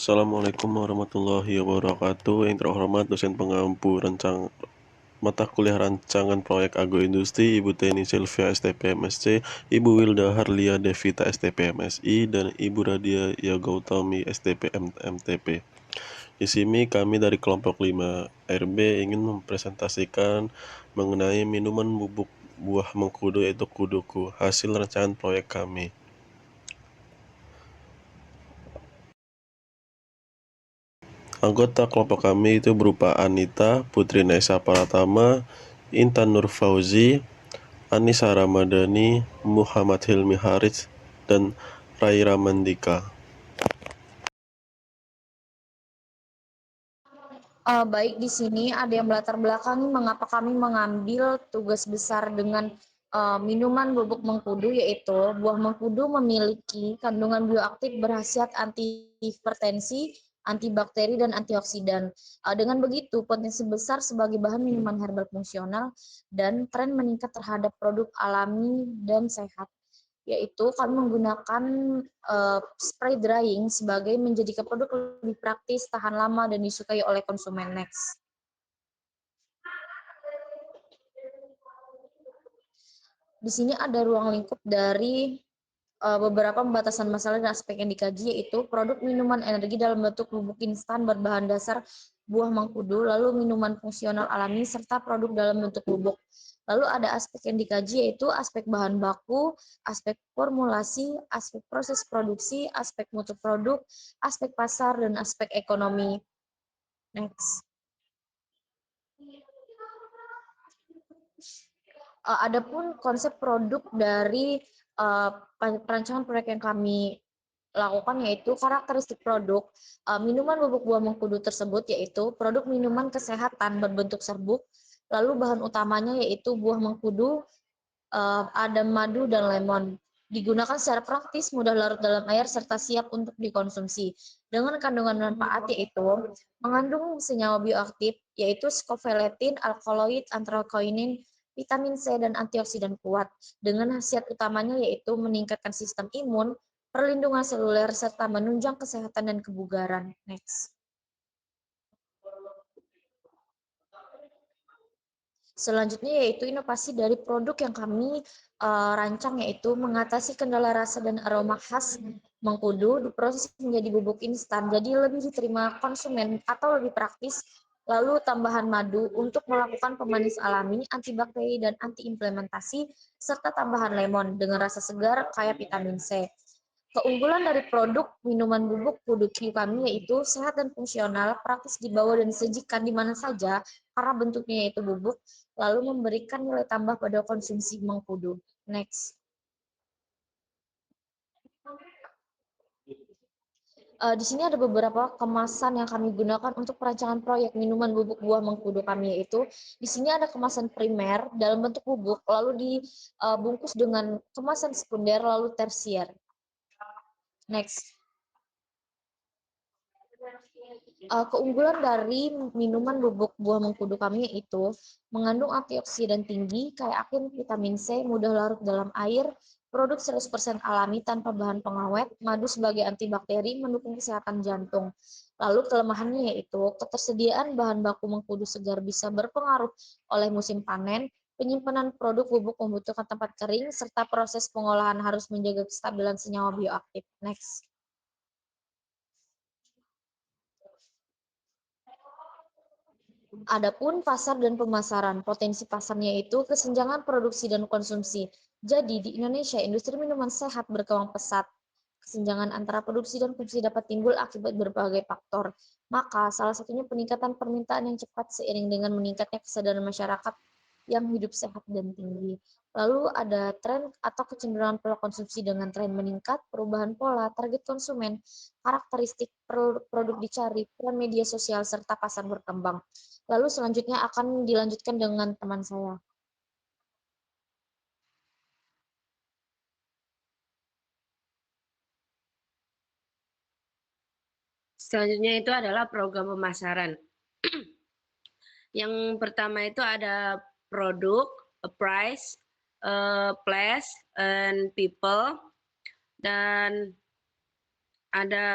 Assalamualaikum warahmatullahi wabarakatuh. Yang terhormat dosen pengampu mata kuliah rancangan proyek agroindustri Ibu Teni Sylvia STP MSc, Ibu Wilda Harlia Devita STP MSI, dan Ibu Radia Yagautami STP MTP. Di sini kami dari kelompok 5 RB ingin mempresentasikan mengenai minuman bubuk buah mengkudu yaitu kuduku, hasil rancangan proyek kami. Anggota kelompok kami itu berupa Anita, Putri Nesa Pratama, Intan Nur Fauzi, Anissa Ramadhani, Muhammad Hilmi Haris, dan Raira Mandika. Baik, di sini ada yang melatar belakangi mengapa kami mengambil tugas besar dengan minuman bubuk mengkudu, yaitu buah mengkudu memiliki kandungan bioaktif berkhasiat anti-hipertensi, antibakteri, dan antioksidan. Dengan begitu, potensi besar sebagai bahan minuman herbal fungsional dan tren meningkat terhadap produk alami dan sehat, yaitu kami menggunakan spray drying sebagai menjadikan produk lebih praktis, tahan lama, dan disukai oleh konsumen. Next. Di sini ada ruang lingkup dari beberapa pembatasan masalah dan aspek yang dikaji, yaitu produk minuman energi dalam bentuk bubuk instan berbahan dasar buah mengkudu, lalu minuman fungsional alami, serta produk dalam bentuk bubuk. Lalu ada aspek yang dikaji, yaitu aspek bahan baku, aspek formulasi, aspek proses produksi, aspek mutu produk, aspek pasar, dan aspek ekonomi. Next. Adapun konsep produk dari perancangan proyek yang kami lakukan, yaitu karakteristik produk minuman bubuk buah mengkudu tersebut, yaitu produk minuman kesehatan berbentuk serbuk, lalu bahan utamanya yaitu buah mengkudu, ada madu dan lemon. Digunakan secara praktis, mudah larut dalam air, serta siap untuk dikonsumsi. Dengan kandungan manfaat yaitu mengandung senyawa bioaktif, yaitu scopoletin, alkaloid, anthraquinoin, vitamin C, dan antioksidan kuat. Dengan khasiat utamanya yaitu meningkatkan sistem imun, perlindungan seluler, serta menunjang kesehatan dan kebugaran. Next. Selanjutnya yaitu inovasi dari produk yang kami rancang, yaitu mengatasi kendala rasa dan aroma khas mengkudu diproses menjadi bubuk instan, jadi lebih diterima konsumen atau lebih praktis. Lalu tambahan madu untuk melakukan pemanis alami, antibakteri, dan anti-implementasi, serta tambahan lemon dengan rasa segar kaya vitamin C. Keunggulan dari produk minuman bubuk kuduki kami yaitu sehat dan fungsional, praktis dibawa dan disajikan di mana saja karena bentuknya yaitu bubuk, lalu memberikan nilai tambah pada konsumsi mengkudu. Next. Di sini ada beberapa kemasan yang kami gunakan untuk perancangan proyek minuman bubuk buah mengkudu kami, yaitu di sini ada kemasan primer dalam bentuk bubuk, lalu dibungkus dengan kemasan sekunder, lalu tersier. Next. Keunggulan dari minuman bubuk buah mengkudu kami yaitu mengandung antioksidan tinggi, kaya akan vitamin C, mudah larut dalam air, produk 100% alami tanpa bahan pengawet, madu sebagai antibakteri, mendukung kesehatan jantung. Lalu kelemahannya yaitu ketersediaan bahan baku mengkudu segar bisa berpengaruh oleh musim panen, penyimpanan produk bubuk membutuhkan tempat kering, serta proses pengolahan harus menjaga kestabilan senyawa bioaktif. Next. Adapun pasar dan pemasaran, potensi pasarnya itu kesenjangan produksi dan konsumsi. Jadi di Indonesia, industri minuman sehat berkembang pesat. Kesenjangan antara produksi dan konsumsi dapat timbul akibat berbagai faktor. Maka salah satunya peningkatan permintaan yang cepat seiring dengan meningkatnya kesadaran masyarakat yang hidup sehat dan tinggi. Lalu ada tren atau kecenderungan pola konsumsi dengan tren meningkat, perubahan pola, target konsumen, karakteristik produk dicari, peran media sosial, serta pasar berkembang. Lalu selanjutnya akan dilanjutkan dengan teman saya. Selanjutnya itu adalah program pemasaran. Yang pertama itu ada produk, a price, a place, and people, dan ada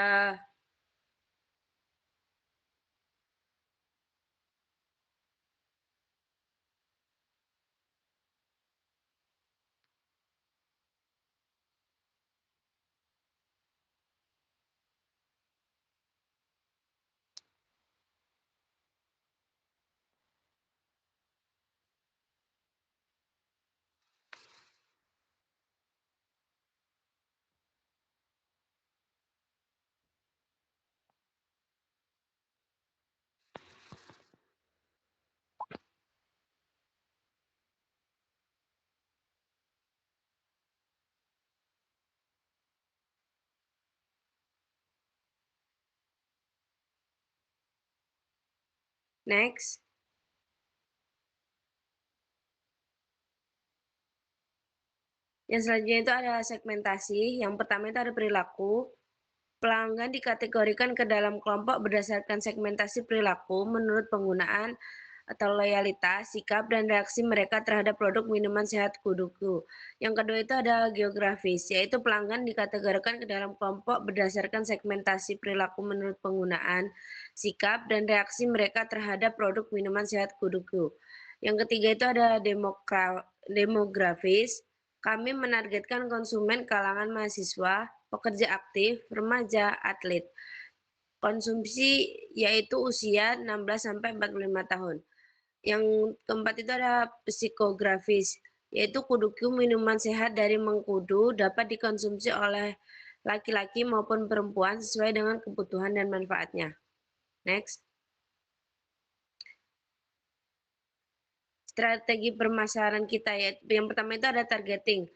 Next. Yang selanjutnya itu ada segmentasi. Yang pertama itu ada perilaku. Pelanggan dikategorikan ke dalam kelompok berdasarkan segmentasi perilaku menurut penggunaan atau loyalitas, sikap, dan reaksi mereka terhadap produk minuman sehat Kuduku. Yang kedua itu ada geografis, yaitu pelanggan dikategorikan ke dalam kelompok berdasarkan segmentasi perilaku menurut penggunaan, sikap, dan reaksi mereka terhadap produk minuman sehat Kuduku. Yang ketiga itu ada demografis, kami menargetkan konsumen kalangan mahasiswa, pekerja aktif, remaja, atlet. Konsumsi yaitu usia 16 sampai 45 tahun. Yang keempat itu ada psikografis, yaitu kuduku minuman sehat dari mengkudu dapat dikonsumsi oleh laki-laki maupun perempuan sesuai dengan kebutuhan dan manfaatnya. Next. Strategi pemasaran kita ya. Yang pertama itu ada targeting.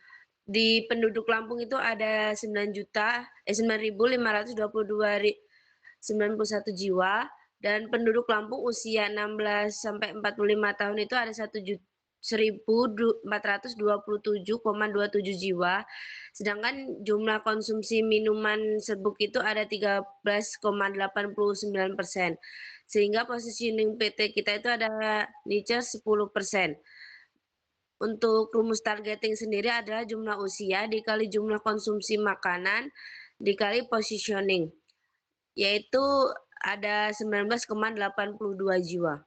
Di penduduk Lampung itu ada 9.522.91 jiwa dan penduduk Lampung usia 16 sampai 45 tahun itu ada 1.427,27 jiwa. Sedangkan jumlah konsumsi minuman serbuk itu ada 13,89%. Sehingga positioning PT kita itu ada niche 10%. Untuk rumus targeting sendiri adalah jumlah usia dikali jumlah konsumsi makanan dikali positioning, yaitu ada 19,82 jiwa.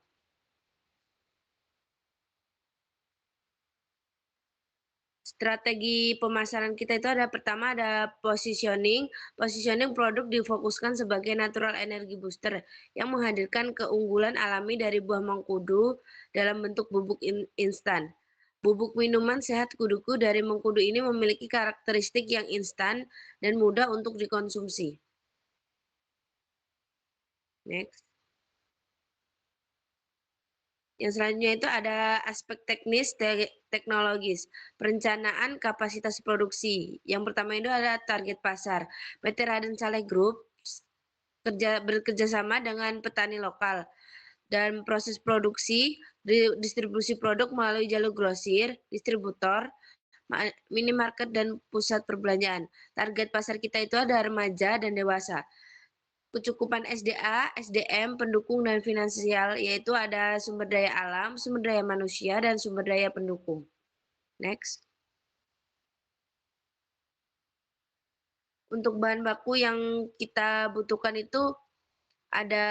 Strategi pemasaran kita itu ada pertama ada positioning. Positioning produk difokuskan sebagai natural energy booster yang menghadirkan keunggulan alami dari buah mengkudu dalam bentuk bubuk instan. Bubuk minuman sehat kuduku dari mengkudu ini memiliki karakteristik yang instan dan mudah untuk dikonsumsi. Next. Yang selanjutnya itu ada aspek teknis teknologis, perencanaan kapasitas produksi. Yang pertama itu ada target pasar. PT Raden Saleh Group bekerja sama dengan petani lokal dan proses produksi, distribusi produk melalui jalur grosir, distributor, minimarket dan pusat perbelanjaan. Target pasar kita itu ada remaja dan dewasa. Kecukupan SDA, SDM, pendukung dan finansial yaitu ada sumber daya alam, sumber daya manusia dan sumber daya pendukung. Next. Untuk bahan baku yang kita butuhkan itu ada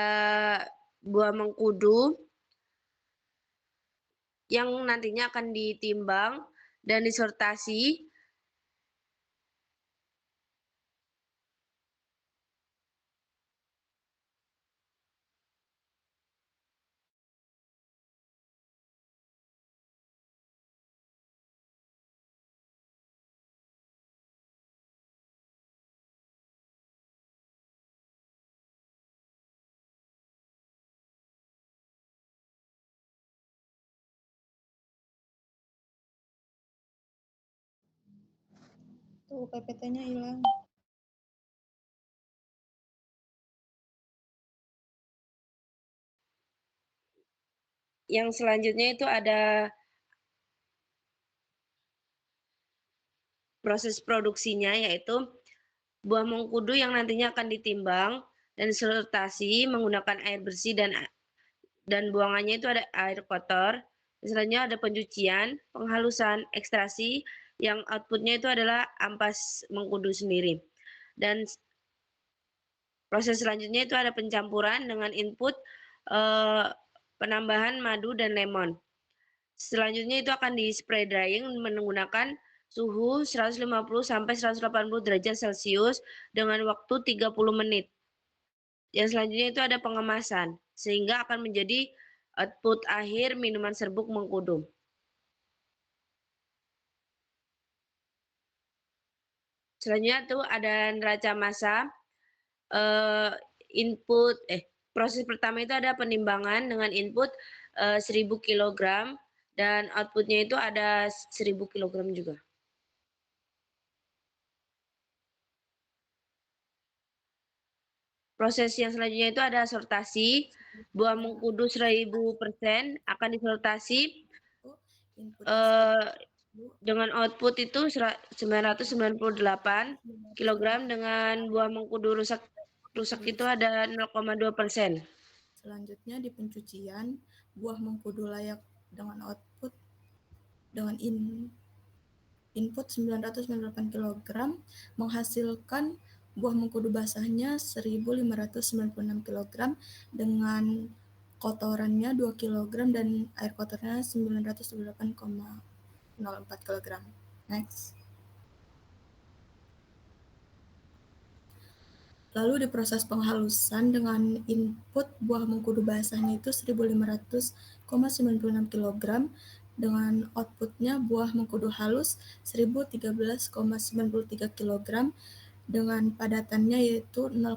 buah mengkudu yang nantinya akan ditimbang dan disortasi. Tuh PPT-nya hilang. Yang selanjutnya itu ada proses produksinya yaitu buah mengkudu yang nantinya akan ditimbang dan disortasi menggunakan air bersih dan buangannya itu ada air kotor. Selanjutnya ada pencucian, penghalusan, ekstraksi yang outputnya itu adalah ampas mengkudu sendiri. Dan proses selanjutnya itu ada pencampuran dengan input penambahan madu dan lemon. Selanjutnya itu akan di spray drying menggunakan suhu 150 sampai 180 derajat Celcius dengan waktu 30 menit. Yang selanjutnya itu ada pengemasan sehingga akan menjadi output akhir minuman serbuk mengkudu. Selanjutnya itu ada neraca massa. Proses pertama itu ada penimbangan dengan input 1000 kg dan outputnya itu ada 1000 kg juga. Proses yang selanjutnya itu ada sortasi. Buah mengkudu 1000% akan disortasi dengan output itu 998 kg, dengan buah mengkudu rusak itu ada 0,2%. Selanjutnya di pencucian, buah mengkudu layak dengan output dengan input 998 kg menghasilkan buah mengkudu basahnya 1596 kg dengan kotorannya 2 kg dan air kotornya 928,04 kg. Next. Lalu di proses penghalusan dengan input buah mengkudu basahnya itu 1500,96 kg dengan outputnya buah mengkudu halus 1013,93 kg dengan padatannya yaitu 0,2%.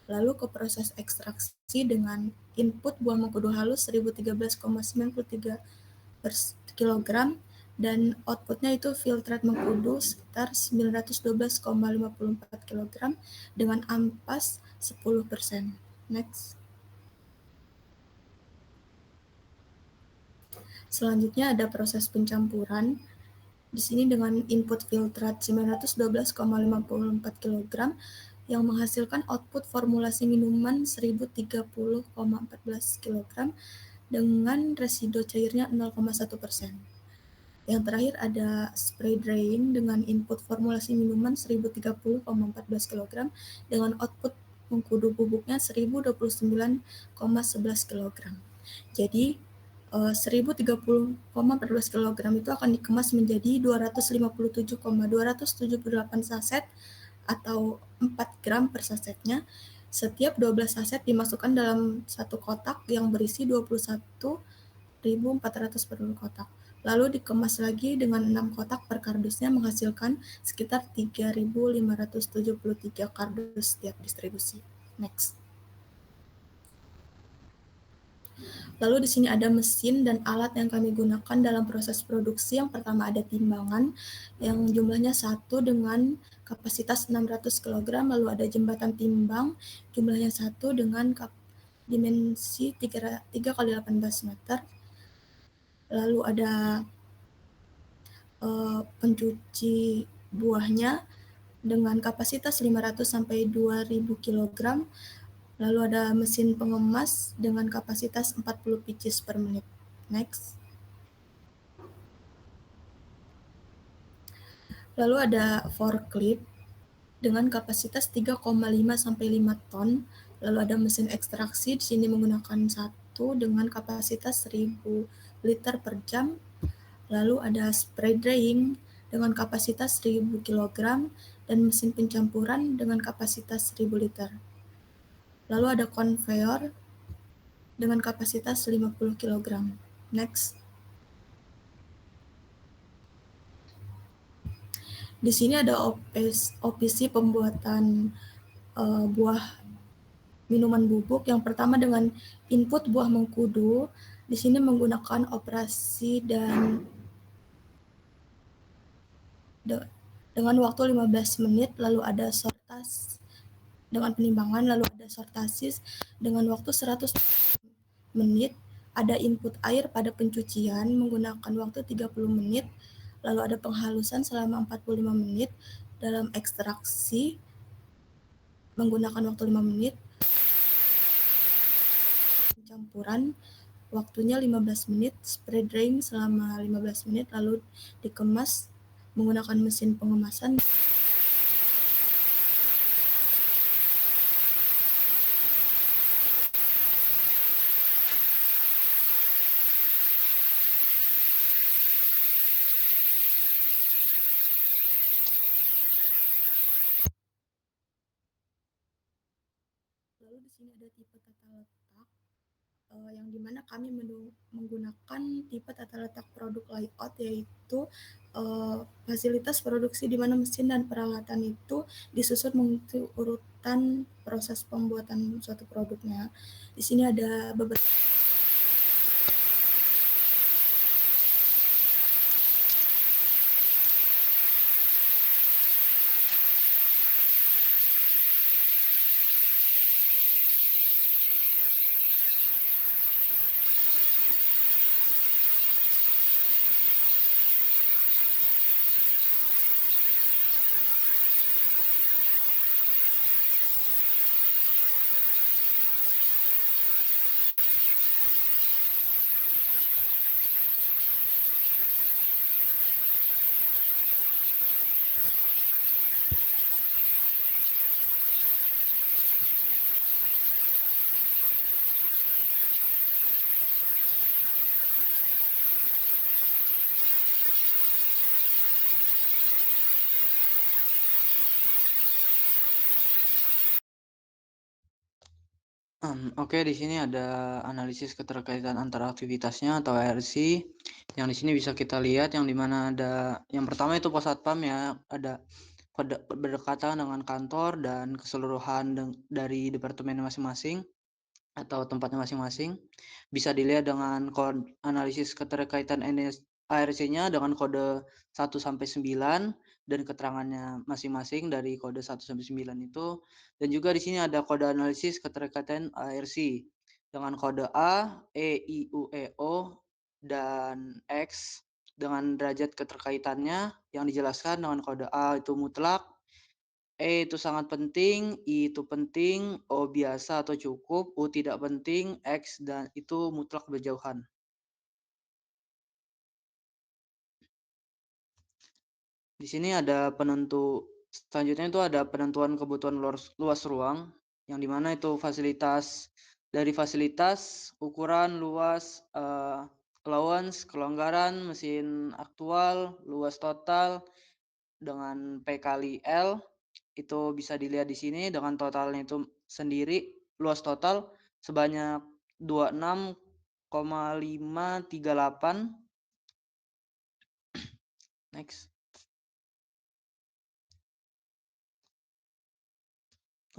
Lalu ke proses ekstraksi dengan input buah mengkudu halus 1013,93 kg dan outputnya itu filtrat mengkudu sekitar 912,54 kg dengan ampas 10%. Next. Selanjutnya ada proses pencampuran. Di sini dengan input filtrat 912,54 kg yang menghasilkan output formulasi minuman 1030,14 kg dengan residu cairnya 0,1%. Yang terakhir ada spray drying dengan input formulasi minuman 1030,14 kg dengan output mengkudu bubuknya 1029,11 kg. Jadi 1030,14 kg itu akan dikemas menjadi 257,278 saset atau 4 gram per sasetnya. Setiap 12 saset dimasukkan dalam satu kotak yang berisi 21.400 per kotak. Lalu dikemas lagi dengan 6 kotak per kardusnya menghasilkan sekitar 3.573 kardus setiap distribusi. Next. Lalu di sini ada mesin dan alat yang kami gunakan dalam proses produksi. Yang pertama ada timbangan yang jumlahnya 1 dengan kapasitas 600 kg, lalu ada jembatan timbang jumlahnya 1 dengan dimensi 3 x 18 meter. Lalu ada pencuci buahnya dengan kapasitas 500 sampai 2000 kg. Lalu ada mesin pengemas dengan kapasitas 40 pieces per menit. Next. Lalu ada forklift dengan kapasitas 3,5 sampai 5 ton. Lalu ada mesin ekstraksi di sini menggunakan 1 dengan kapasitas 1000 liter per jam. Lalu ada spray drying dengan kapasitas 1000 kg dan mesin pencampuran dengan kapasitas 1000 liter. Lalu ada conveyor dengan kapasitas 50 kg. Next. Di sini ada opisi pembuatan buah minuman bubuk. Yang pertama dengan input buah mengkudu. Di sini menggunakan operasi dan dengan waktu 15 menit, lalu ada sortas dengan penimbangan, lalu ada sortasis dengan waktu 100 menit, ada input air pada pencucian menggunakan waktu 30 menit, lalu ada penghalusan selama 45 menit, dalam ekstraksi menggunakan waktu 5 menit, pencampuran waktunya 15 menit, spray drying selama 15 menit, lalu dikemas menggunakan mesin pengemasan. Lalu di sini ada tipe tata letak yang dimana kami menggunakan tipe tata letak produk layout, yaitu fasilitas produksi di mana mesin dan peralatan itu disusun mengikuti urutan proses pembuatan suatu produknya. Di sini ada beberapa Oke, di sini ada analisis keterkaitan antara aktivitasnya atau ARC. Yang di sini bisa kita lihat yang dimana ada yang pertama itu pos satpam ya, ada berdekatan dengan kantor dan keseluruhan dari departemen masing-masing atau tempatnya masing-masing. Bisa dilihat dengan analisis keterkaitan ARC-nya dengan kode 1 sampai 9 dan keterangannya masing-masing dari kode 1 sampai 9 itu. Dan juga di sini ada kode analisis keterkaitan ARC dengan kode A, E, I, U, E, O, dan X dengan derajat keterkaitannya yang dijelaskan dengan kode A itu mutlak, E itu sangat penting, I itu penting, O biasa atau cukup, U tidak penting, X dan itu mutlak berjauhan. Di sini ada selanjutnya itu ada penentuan kebutuhan luas ruang, yang dimana itu dari fasilitas, ukuran, luas, allowance, kelonggaran, mesin aktual, luas total, dengan P kali L, itu bisa dilihat di sini dengan totalnya itu sendiri, luas total sebanyak 26,538. Next.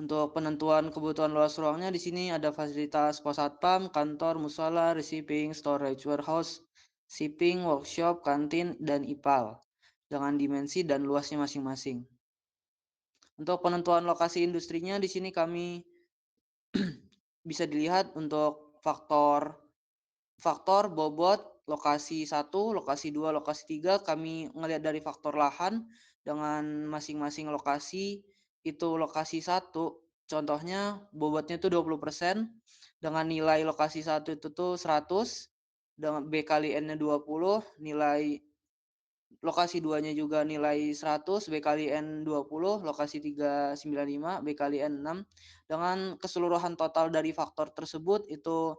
Untuk penentuan kebutuhan luas ruangnya di sini ada fasilitas pos satpam, kantor, musola, receiving, storage, warehouse, shipping, workshop, kantin, dan IPAL dengan dimensi dan luasnya masing-masing. Untuk penentuan lokasi industrinya di sini kami bisa dilihat untuk faktor bobot, lokasi 1, lokasi 2, lokasi 3 kami ngelihat dari faktor lahan dengan masing-masing lokasi. Itu lokasi 1 contohnya bobotnya itu 20% dengan nilai lokasi 1 itu tuh 100 dengan B kali N-nya 20, nilai lokasi 2-nya juga nilai 100, B kali N 20, lokasi 3 95, B kali N 6. Dengan keseluruhan total dari faktor tersebut itu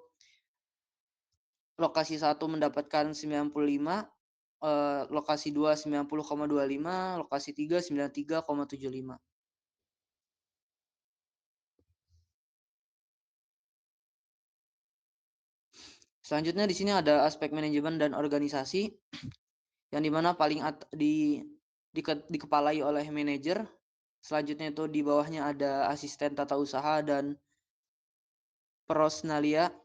lokasi 1 mendapatkan 95, lokasi 2 90,25, lokasi 3 93,75. Selanjutnya di sini ada aspek manajemen dan organisasi yang dimana paling dikepalai oleh manajer. Selanjutnya itu di bawahnya ada asisten tata usaha dan prosnalia.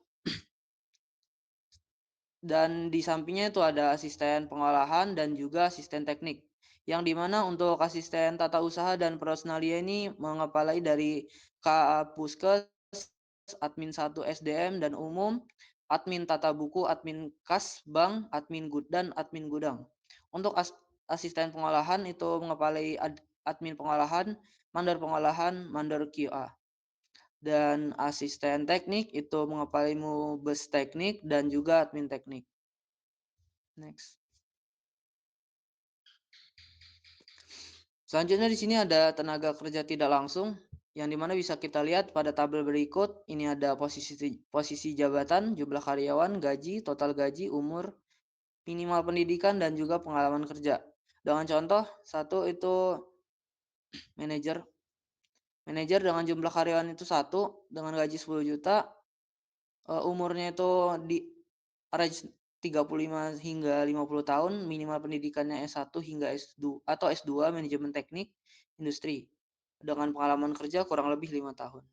Dan di sampingnya itu ada asisten pengolahan dan juga asisten teknik. Yang dimana untuk asisten tata usaha dan prosnalia ini mengepalai dari KA Puskes, admin 1 SDM dan umum, admin tata buku, admin kas bank, admin dan admin gudang. Untuk asisten pengolahan itu mengepalai admin pengolahan, mandor QA. Dan asisten teknik itu mengepalai mubes teknik dan juga admin teknik. Next. Selanjutnya di sini ada tenaga kerja tidak langsung yang dimana bisa kita lihat pada tabel berikut. Ini ada posisi jabatan, jumlah karyawan, gaji, total gaji, umur, minimal pendidikan dan juga pengalaman kerja. Dengan contoh, 1 itu manajer. Manajer dengan jumlah karyawan itu 1 dengan gaji 10 juta. Umurnya itu di range 35 hingga 50 tahun, minimal pendidikannya S1 hingga S2 atau S2 manajemen teknik industri dengan pengalaman kerja kurang lebih 5 tahun.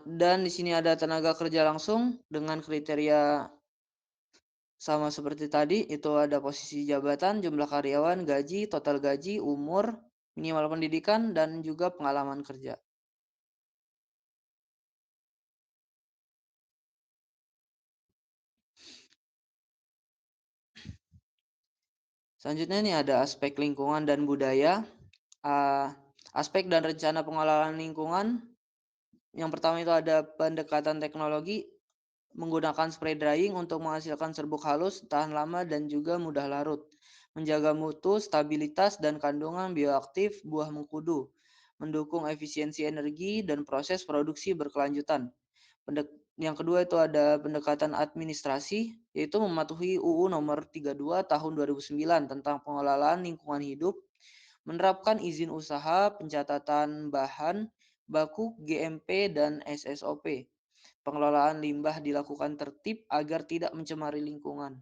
Dan di sini ada tenaga kerja langsung dengan kriteria sama seperti tadi, itu ada posisi jabatan, jumlah karyawan, gaji, total gaji, umur, minimal pendidikan, dan juga pengalaman kerja. Selanjutnya ini ada aspek lingkungan dan budaya. Aspek dan rencana pengelolaan lingkungan. Yang pertama itu ada pendekatan teknologi menggunakan spray drying untuk menghasilkan serbuk halus, tahan lama dan juga mudah larut. Menjaga mutu, stabilitas dan kandungan bioaktif buah mengkudu. Mendukung efisiensi energi dan proses produksi berkelanjutan. Yang kedua itu ada pendekatan administrasi, yaitu mematuhi UU nomor 32 tahun 2009 tentang pengelolaan lingkungan hidup, menerapkan izin usaha, pencatatan bahan baku GMP dan SSOP. Pengelolaan limbah dilakukan tertib agar tidak mencemari lingkungan.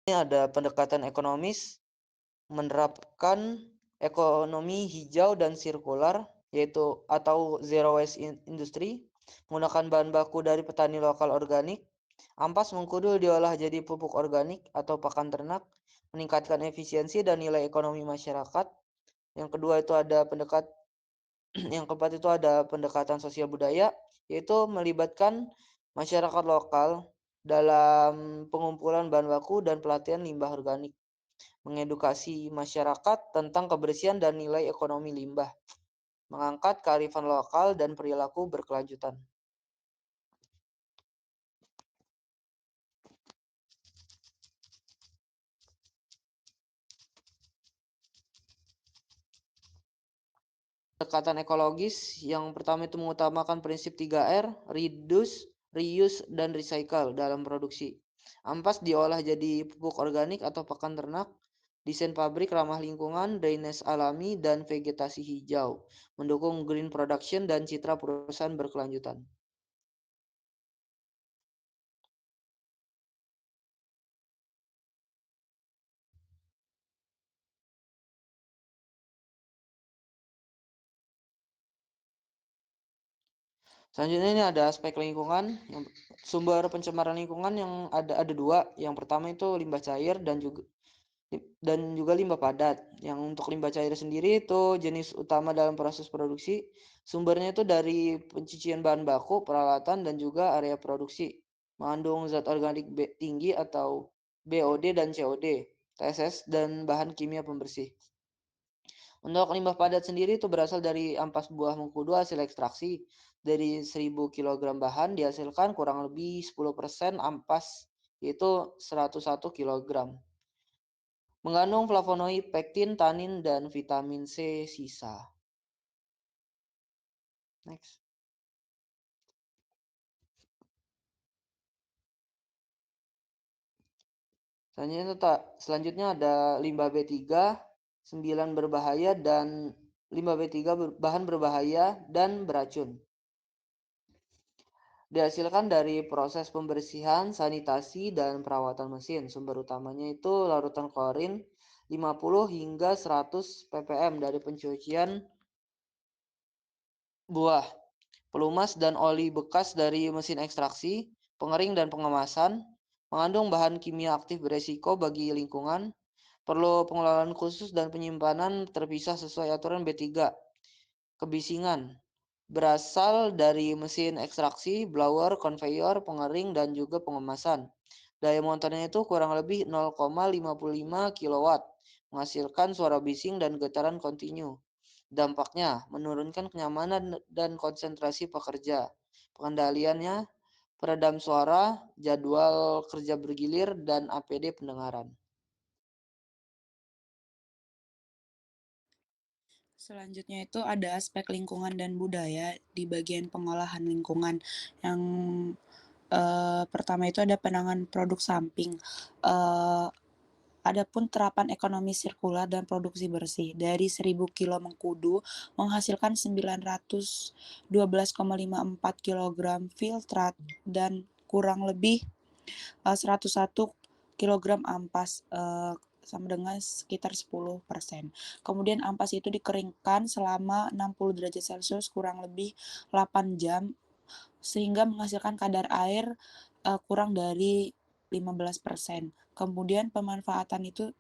Ini ada pendekatan ekonomis, menerapkan ekonomi hijau dan sirkular, yaitu atau zero waste industry, menggunakan bahan baku dari petani lokal organik. Ampas mengkudu diolah jadi pupuk organik atau pakan ternak, meningkatkan efisiensi dan nilai ekonomi masyarakat. Yang kedua itu ada yang keempat itu ada pendekatan sosial budaya, yaitu melibatkan masyarakat lokal dalam pengumpulan bahan baku dan pelatihan limbah organik, mengedukasi masyarakat tentang kebersihan dan nilai ekonomi limbah, mengangkat kearifan lokal dan perilaku berkelanjutan. Pendekatan ekologis yang pertama itu mengutamakan prinsip 3R, reduce, reuse, dan recycle dalam produksi. Ampas diolah jadi pupuk organik atau pakan ternak, desain pabrik ramah lingkungan, drainase alami, dan vegetasi hijau, mendukung green production dan citra perusahaan berkelanjutan. Selanjutnya ini ada aspek lingkungan, sumber pencemaran lingkungan yang ada dua. Yang pertama itu limbah cair dan juga limbah padat. Yang untuk limbah cair sendiri itu jenis utama dalam proses produksi. Sumbernya itu dari pencucian bahan baku, peralatan, dan juga area produksi. Mengandung zat organik tinggi atau BOD dan COD, TSS, dan bahan kimia pembersih. Untuk limbah padat sendiri itu berasal dari ampas buah mengkudu hasil ekstraksi. Dari 1000 kg bahan dihasilkan kurang lebih 10% ampas, yaitu 101 kg. Mengandung flavonoid, pektin, tanin, dan vitamin C sisa. Next. Selanjutnya ada limbah B3, 9 berbahaya dan limbah B3 bahan berbahaya dan beracun. Dihasilkan dari proses pembersihan, sanitasi, dan perawatan mesin. Sumber utamanya itu larutan klorin 50 hingga 100 ppm dari pencucian buah, pelumas dan oli bekas dari mesin ekstraksi, pengering dan pengemasan, mengandung bahan kimia aktif beresiko bagi lingkungan, perlu pengelolaan khusus dan penyimpanan terpisah sesuai aturan B3. Kebisingan berasal dari mesin ekstraksi, blower, conveyor, pengering, dan juga pengemasan. Daya motornya itu kurang lebih 0,55 kW, menghasilkan suara bising dan getaran kontinu. Dampaknya menurunkan kenyamanan dan konsentrasi pekerja. Pengendaliannya peredam suara, jadwal kerja bergilir, dan APD pendengaran. Selanjutnya itu ada aspek lingkungan dan budaya di bagian pengolahan lingkungan. Yang pertama itu ada penanganan produk samping. Adapun terapan ekonomi sirkular dan produksi bersih. Dari 1000 kilo mengkudu menghasilkan 912,54 kg filtrat dan kurang lebih 101 kg ampas, sama dengan sekitar 10%. Kemudian ampas itu dikeringkan selama 60 derajat Celcius kurang lebih 8 jam sehingga menghasilkan kadar air kurang dari 15%. Kemudian pemanfaatan itu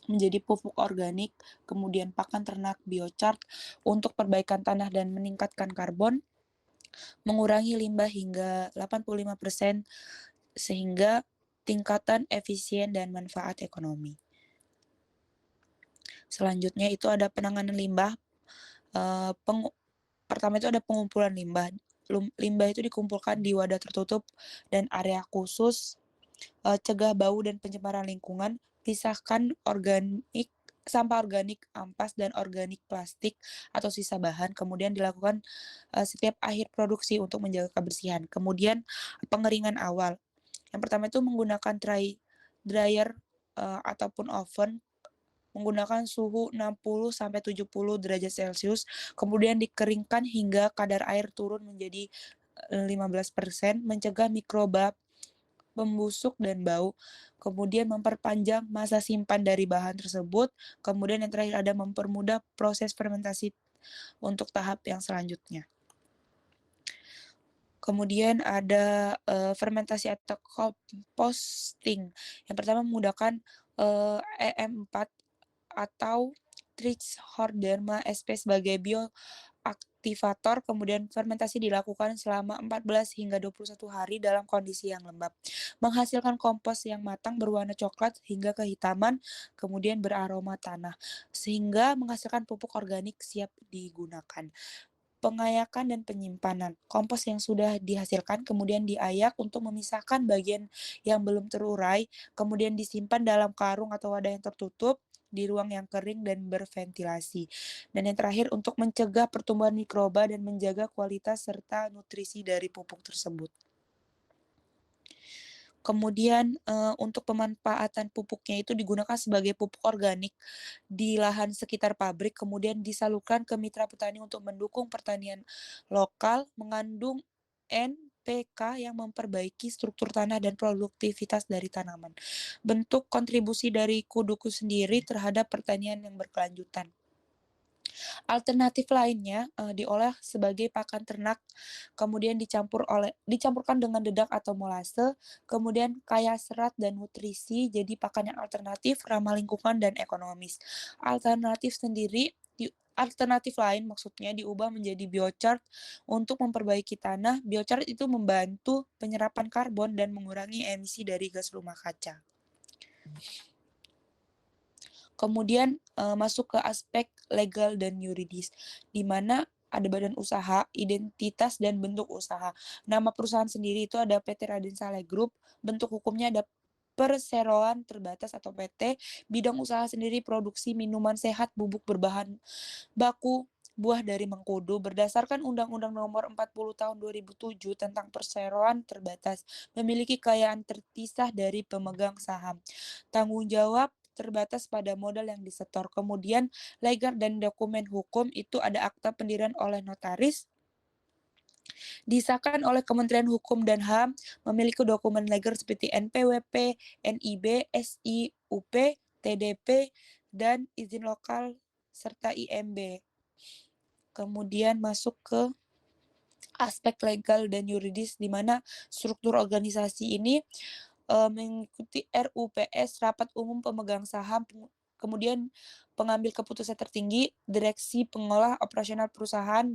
menjadi pupuk organik, kemudian pakan ternak biochar untuk perbaikan tanah dan meningkatkan karbon. mengurangi limbah hingga 85% sehingga tingkatan efisien dan manfaat ekonomi. Selanjutnya itu ada penanganan limbah. Pertama itu ada pengumpulan limbah. Limbah itu dikumpulkan di wadah tertutup dan area khusus. Cegah bau dan pencemaran lingkungan. Pisahkan sampah organik, ampas, dan organik plastik atau sisa bahan. Kemudian dilakukan setiap akhir produksi untuk menjaga kebersihan. Kemudian pengeringan awal. Yang pertama itu menggunakan dryer ataupun oven menggunakan suhu 60-70 derajat Celcius, kemudian dikeringkan hingga kadar air turun menjadi 15%, mencegah mikroba membusuk dan bau, kemudian memperpanjang masa simpan dari bahan tersebut, kemudian yang terakhir ada mempermudah proses fermentasi untuk tahap yang selanjutnya. Kemudian ada fermentasi atau composting. Yang pertama menggunakan EM4 atau Trichoderma sp sebagai bioaktivator, kemudian fermentasi dilakukan selama 14 hingga 21 hari dalam kondisi yang lembab. Menghasilkan kompos yang matang berwarna coklat hingga kehitaman, kemudian beraroma tanah, sehingga menghasilkan pupuk organik siap digunakan. Pengayakan dan penyimpanan. Kompos yang sudah dihasilkan kemudian diayak untuk memisahkan bagian yang belum terurai, kemudian disimpan dalam karung atau wadah yang tertutup di ruang yang kering dan berventilasi. Dan yang terakhir untuk mencegah pertumbuhan mikroba dan menjaga kualitas serta nutrisi dari pupuk tersebut. Kemudian untuk pemanfaatan pupuknya itu digunakan sebagai pupuk organik di lahan sekitar pabrik, kemudian disalurkan ke mitra petani untuk mendukung pertanian lokal, mengandung NPK yang memperbaiki struktur tanah dan produktivitas dari tanaman. Bentuk kontribusi dari Kuduku sendiri terhadap pertanian yang berkelanjutan. Alternatif lainnya diolah sebagai pakan ternak, kemudian dicampurkan dengan dedak atau molase, kemudian kaya serat dan nutrisi, jadi pakan yang alternatif, ramah lingkungan dan ekonomis. Alternatif lain maksudnya diubah menjadi biochar untuk memperbaiki tanah. Biochar itu membantu penyerapan karbon dan mengurangi emisi dari gas rumah kaca. Kemudian masuk ke aspek legal dan yuridis, di mana ada badan usaha, identitas, dan bentuk usaha. Nama perusahaan sendiri itu ada PT Raden Saleh Group, bentuk hukumnya ada perseroan terbatas atau PT, bidang usaha sendiri produksi minuman sehat bubuk berbahan baku buah dari mengkudu berdasarkan Undang-Undang Nomor 40 Tahun 2007 tentang perseroan terbatas, memiliki kekayaan terpisah dari pemegang saham. Tanggung jawab terbatas pada modal yang disetor. Kemudian legal dan dokumen hukum itu ada akta pendirian oleh notaris, disahkan oleh Kementerian Hukum dan HAM, memiliki dokumen legal seperti NPWP, NIB, SIUP, TDP, dan izin lokal serta IMB. Kemudian masuk ke aspek legal dan yuridis, di mana struktur organisasi ini mengikuti RUPS, Rapat Umum Pemegang Saham, kemudian pengambil keputusan tertinggi, direksi pengolah operasional perusahaan,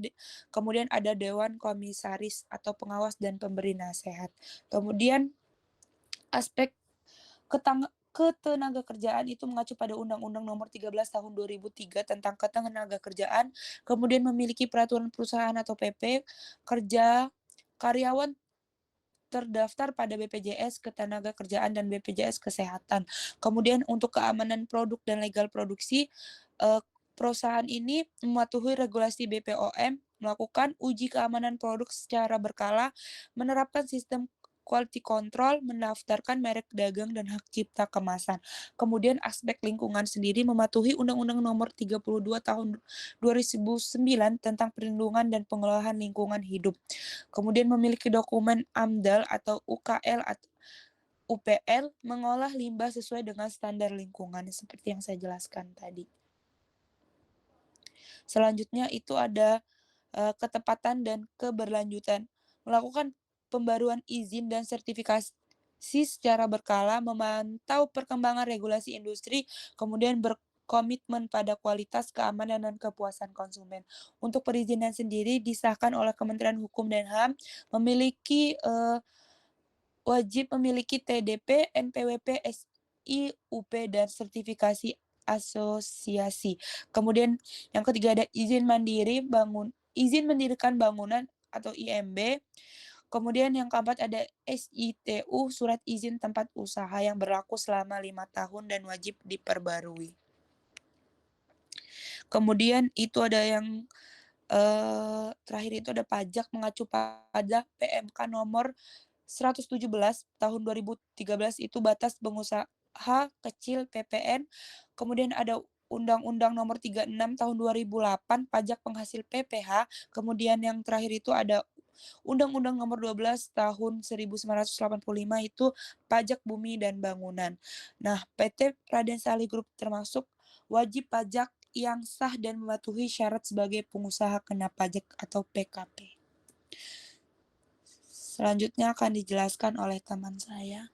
kemudian ada Dewan Komisaris atau pengawas dan pemberi nasihat. Kemudian aspek ketenaga kerjaan itu mengacu pada Undang-Undang Nomor 13 Tahun 2003 tentang ketenaga kerjaan, kemudian memiliki peraturan perusahaan atau PP, karyawan terdaftar pada BPJS Ketenagakerjaan dan BPJS Kesehatan. Kemudian untuk keamanan produk dan legal produksi, perusahaan ini mematuhi regulasi BPOM, melakukan uji keamanan produk secara berkala, menerapkan sistem quality control, mendaftarkan merek dagang dan hak cipta kemasan. Kemudian aspek lingkungan sendiri mematuhi Undang-Undang Nomor 32 Tahun 2009 tentang perlindungan dan pengelolaan lingkungan hidup. Kemudian memiliki dokumen AMDAL atau UKL atau UPL, mengolah limbah sesuai dengan standar lingkungan seperti yang saya jelaskan tadi. Selanjutnya itu ada ketepatan dan keberlanjutan, melakukan pembaruan izin dan sertifikasi secara berkala, memantau perkembangan regulasi industri, kemudian komitmen pada kualitas, keamanan, dan kepuasan konsumen. Untuk perizinan sendiri disahkan oleh Kementerian Hukum dan HAM, memiliki wajib memiliki TDP, NPWP, SI, UP, dan sertifikasi asosiasi. Kemudian yang ketiga ada izin mendirikan bangunan atau IMB. Kemudian yang keempat ada SITU, surat izin tempat usaha yang berlaku selama 5 tahun dan wajib diperbarui. Kemudian itu ada yang terakhir itu ada pajak mengacu pada PMK nomor 117 tahun 2013 itu batas pengusaha kecil PPN. Kemudian ada Undang-Undang nomor 36 tahun 2008 pajak penghasil PPH. Kemudian yang terakhir itu ada Undang-Undang nomor 12 tahun 1985 itu pajak bumi dan bangunan. Nah, PT Raden Saleh Group termasuk wajib pajak yang sah dan mematuhi syarat sebagai pengusaha kena pajak atau PKP. Selanjutnya akan dijelaskan oleh teman saya.